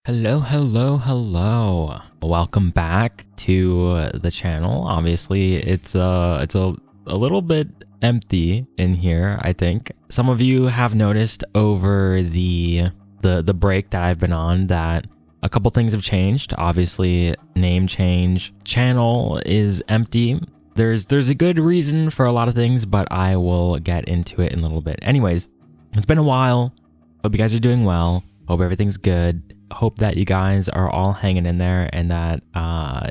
Hello, hello, hello. Welcome back to the channel. Obviously, it's a little bit empty in here, I think. Some of you have noticed over the break that I've been on that a couple things have changed. Obviously, name change. Channel is empty. There's a good reason for a lot of things, but I will get into it in a little bit. Anyways, it's been a while. Hope you guys are doing well. Hope everything's good. Hope that you guys are all hanging in there and that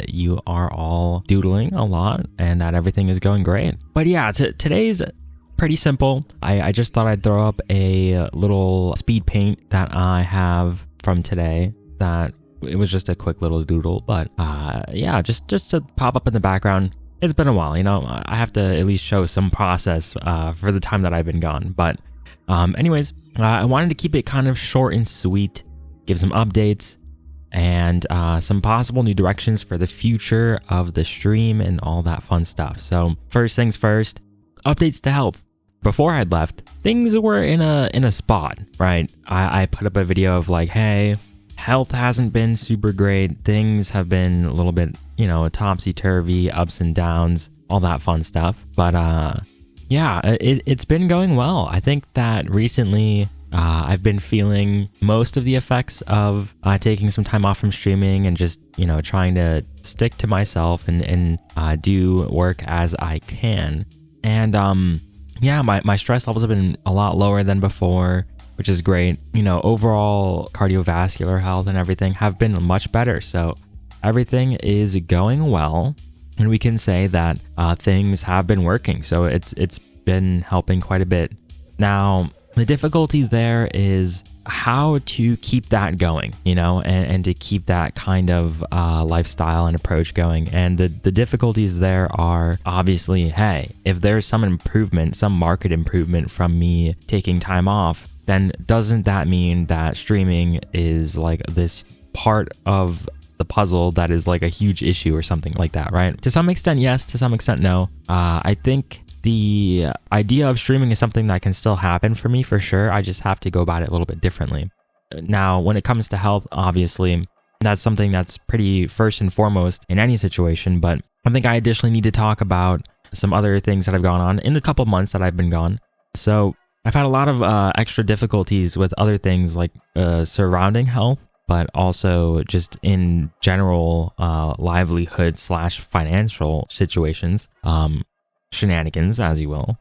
you are all doodling a lot and that everything is going great. But yeah, today's pretty simple. I just thought I'd throw up a little speed paint that I have from today. That it was just a quick little doodle, but yeah, just to pop up in the background. It's been a while, you know. I have to at least show some process for the time that I've been gone. But anyways, I wanted to keep it kind of short and sweet. Give some updates and some possible new directions for the future of the stream and all that fun stuff. So first things first, updates to health. Before I'd left, things were in a spot, right? I put up a video of like, hey, health hasn't been super great. Things have been a little bit, topsy-turvy, ups and downs, all that fun stuff. But yeah, it's been going well. I think that recently I've been feeling most of the effects of taking some time off from streaming and just, trying to stick to myself and do work as I can. And yeah, my stress levels have been a lot lower than before, which is great. Overall cardiovascular health and everything have been much better. So everything is going well. And we can say that things have been working. So it's been helping quite a bit. Now, the difficulty there is how to keep that going, and to keep that kind of lifestyle and approach going. And the difficulties there are obviously, hey, if there's some improvement, some market improvement from me taking time off, then doesn't that mean that streaming is like this part of the puzzle that is like a huge issue or something like that, right? To some extent, yes. To some extent, no. I think the idea of streaming is something that can still happen for me for sure. I just have to go about it a little bit differently. Now, when it comes to health, obviously, that's something that's pretty first and foremost in any situation. But I think I additionally need to talk about some other things that have gone on in the couple months that I've been gone. So I've had a lot of extra difficulties with other things like surrounding health, but also just in general livelihood / financial situations. Shenanigans, as you will.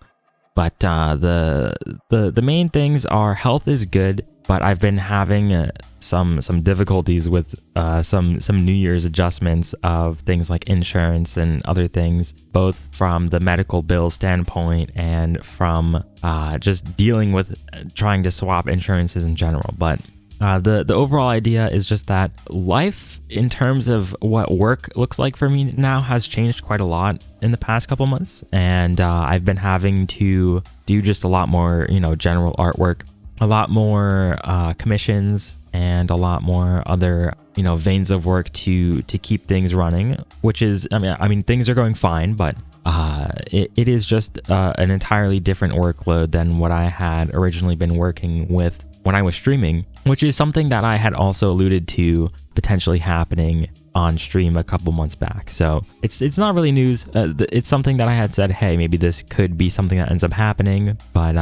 But the main things are health is good, but I've been having some difficulties with some New Year's adjustments of things like insurance and other things, both from the medical bill standpoint and from just dealing with trying to swap insurances in general. But the overall idea is just that life in terms of what work looks like for me now has changed quite a lot in the past couple months. And I've been having to do just a lot more, general artwork, a lot more commissions and a lot more other, veins of work to keep things running, which is, I mean, things are going fine, but it is just an entirely different workload than what I had originally been working with when I was streaming, which is something that I had also alluded to potentially happening on stream a couple months back. So it's not really news. It's something that I had said, hey, maybe this could be something that ends up happening, but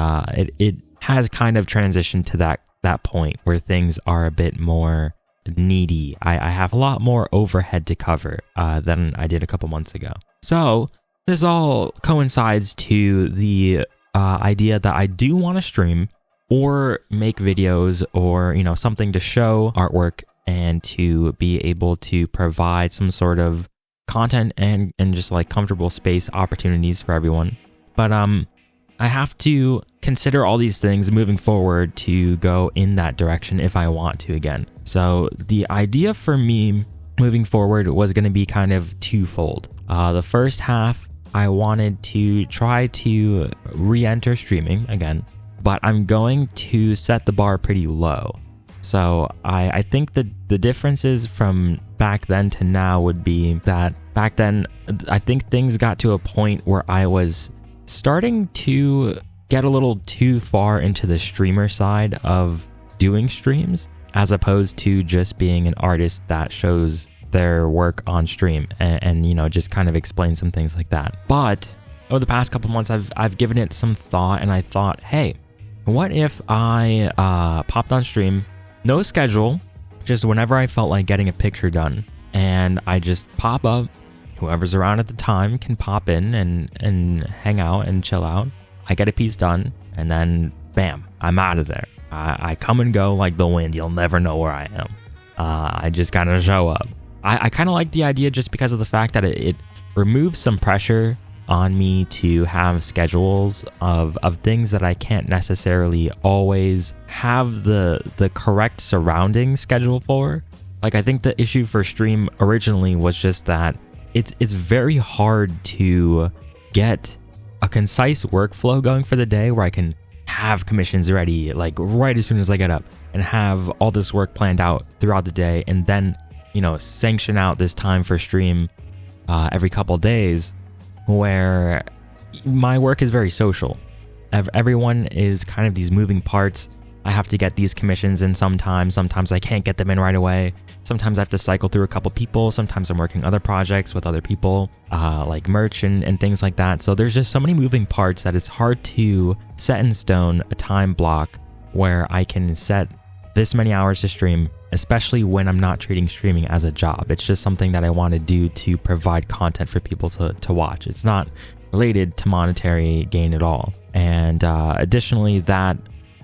it has kind of transitioned to that point where things are a bit more needy. I have a lot more overhead to cover than I did a couple months ago. So this all coincides to the idea that I do want to stream or make videos or, something to show artwork and to be able to provide some sort of content and just like comfortable space opportunities for everyone. But I have to consider all these things moving forward to go in that direction if I want to again. So the idea for me moving forward was going to be kind of twofold. The first half, I wanted to try to re-enter streaming again, but I'm going to set the bar pretty low. So I think that the differences from back then to now would be that back then, I think things got to a point where I was starting to get a little too far into the streamer side of doing streams. as opposed to just being an artist that shows their work on stream and you know, just kind of explain some things like that. But over the past couple months, I've given it some thought, and I thought, hey, what if I popped on stream, no schedule, just whenever I felt like getting a picture done, and I just pop up, whoever's around at the time can pop in and hang out and chill out. I get a piece done, and then bam, I'm out of there. I come and go like the wind. You'll never know where I am. I just kind of show up. I kind of like the idea just because of the fact that it removes some pressure on me to have schedules of things that I can't necessarily always have the correct surrounding schedule for. Like, I think the issue for stream originally was just that it's very hard to get a concise workflow going for the day where I can have commissions ready like right as soon as I get up and have all this work planned out throughout the day, and then, you know, sanction out this time for stream every couple days where my work is very social. Everyone is kind of these moving parts. I have to get these commissions in sometimes I can't get them in right away. Sometimes I have to cycle through a couple people. Sometimes I'm working other projects with other people, like merch and things like that. So there's just so many moving parts that it's hard to set in stone a time block where I can set this many hours to stream, especially when I'm not treating streaming as a job. It's just something that I want to do to provide content for people to watch. It's not related to monetary gain at all. And additionally, that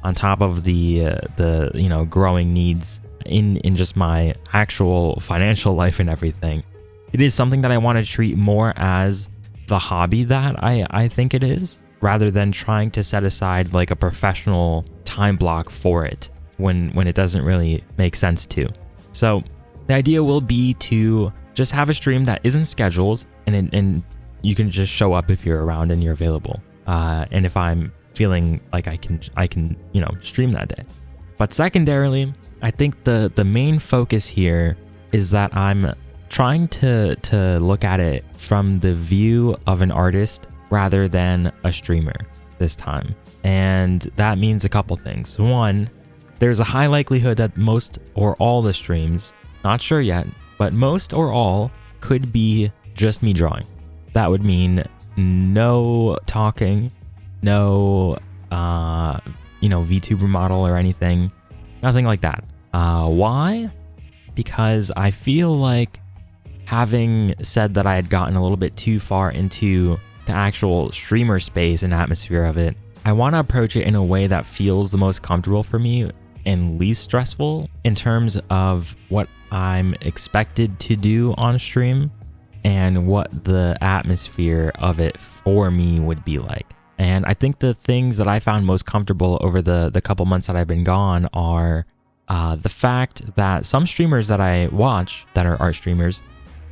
on top of the you know, growing needs in just my actual financial life and everything, it is something that I want to treat more as the hobby that I think it is, rather than trying to set aside like a professional time block for it when it doesn't really make sense to. So the idea will be to just have a stream that isn't scheduled, and you can just show up if you're around and you're available. And if I'm feeling like I can, you know, stream that day. But secondarily, I think the main focus here is that I'm trying to look at it from the view of an artist rather than a streamer this time. And that means a couple things. One, there's a high likelihood that most or all the streams, not sure yet, but most or all could be just me drawing. That would mean no talking, no, you know, VTuber model or anything, nothing like that. Why? Because I feel like, having said that I had gotten a little bit too far into the actual streamer space and atmosphere of it, I want to approach it in a way that feels the most comfortable for me and least stressful in terms of what I'm expected to do on stream and what the atmosphere of it for me would be like. And I think the things that I found most comfortable over the couple months that I've been gone are the fact that some streamers that I watch that are art streamers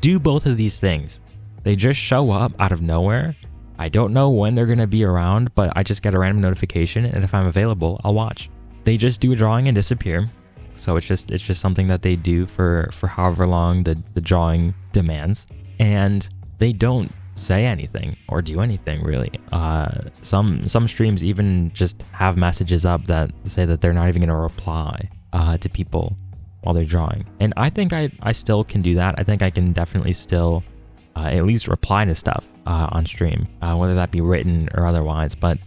do both of these things. They just show up out of nowhere. I don't know when they're going to be around, but I just get a random notification, and if I'm available, I'll watch. They just do a drawing and disappear. So it's just something that they do for however long the drawing demands. And they don't say anything or do anything really. Some streams even just have messages up that say that they're not even going to reply to people while they're drawing. And I think I still can do that. I think I can definitely still at least reply to stuff on stream, whether that be written or otherwise. But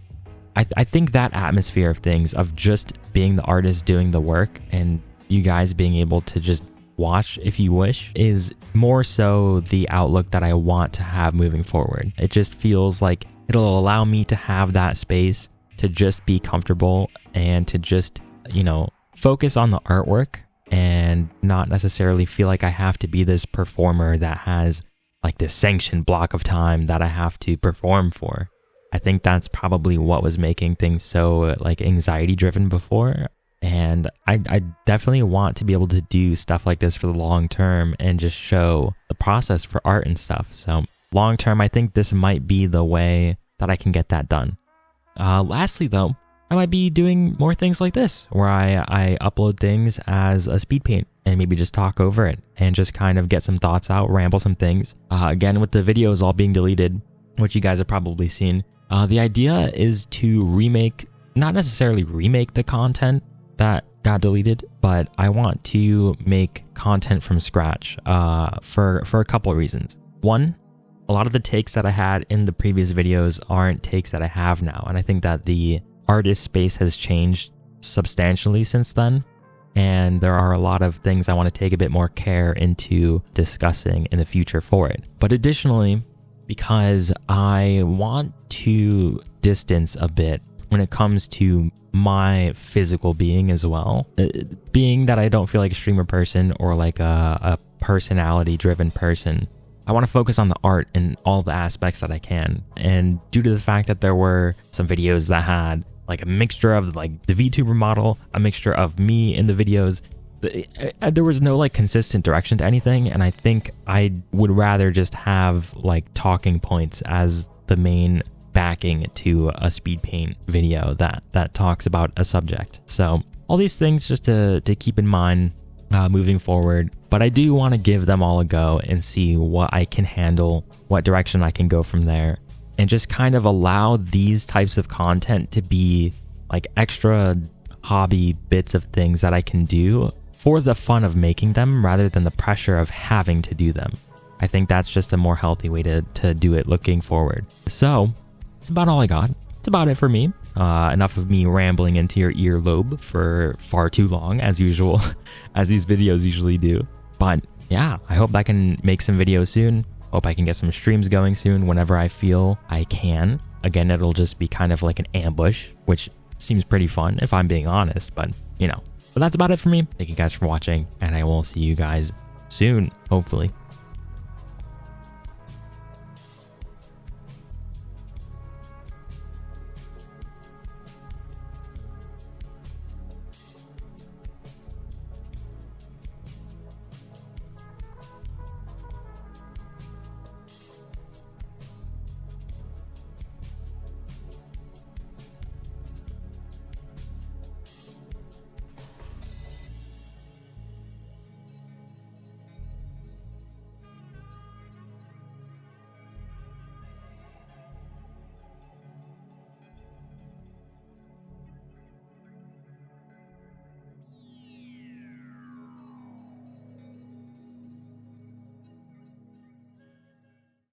I think that atmosphere of things, of just being the artist doing the work and you guys being able to just watch if you wish, is more so the outlook that I want to have moving forward. It just feels like it'll allow me to have that space to just be comfortable and to just, you know, focus on the artwork and not necessarily feel like I have to be this performer that has like this sanctioned block of time that I have to perform for. I think that's probably what was making things so like anxiety driven before. And I definitely want to be able to do stuff like this for the long term and just show the process for art and stuff. So long term, I think this might be the way that I can get that done. Lastly though, I might be doing more things like this, where I upload things as a speed paint and maybe just talk over it and just kind of get some thoughts out, ramble some things. Again, with the videos all being deleted, which you guys have probably seen, the idea is to not necessarily remake the content that got deleted, but I want to make content from scratch for a couple of reasons. One, a lot of the takes that I had in the previous videos aren't takes that I have now, and I think that the artist space has changed substantially since then, and there are a lot of things I want to take a bit more care into discussing in the future for it. But additionally, because I want to distance a bit when it comes to my physical being as well, being that I don't feel like a streamer person or like a personality driven person, I want to focus on the art and all the aspects that I can. And due to the fact that there were some videos that had like a mixture of like the VTuber model, a mixture of me in the videos, there was no like consistent direction to anything. And I think I would rather just have like talking points as the main backing to a speed paint video that talks about a subject. So all these things just to keep in mind moving forward, but I do want to give them all a go and see what I can handle, what direction I can go from there, and just kind of allow these types of content to be like extra hobby bits of things that I can do for the fun of making them rather than the pressure of having to do them. I think that's just a more healthy way to do it looking forward. So it's about all I got. It's about it for me. Enough of me rambling into your earlobe for far too long, as usual, as these videos usually do. But yeah, I hope I can make some videos soon. Hope I can get some streams going soon whenever I feel I can. Again, it'll just be kind of like an ambush, which seems pretty fun if I'm being honest, but you know. But that's about it for me. Thank you guys for watching, and I will see you guys soon, hopefully.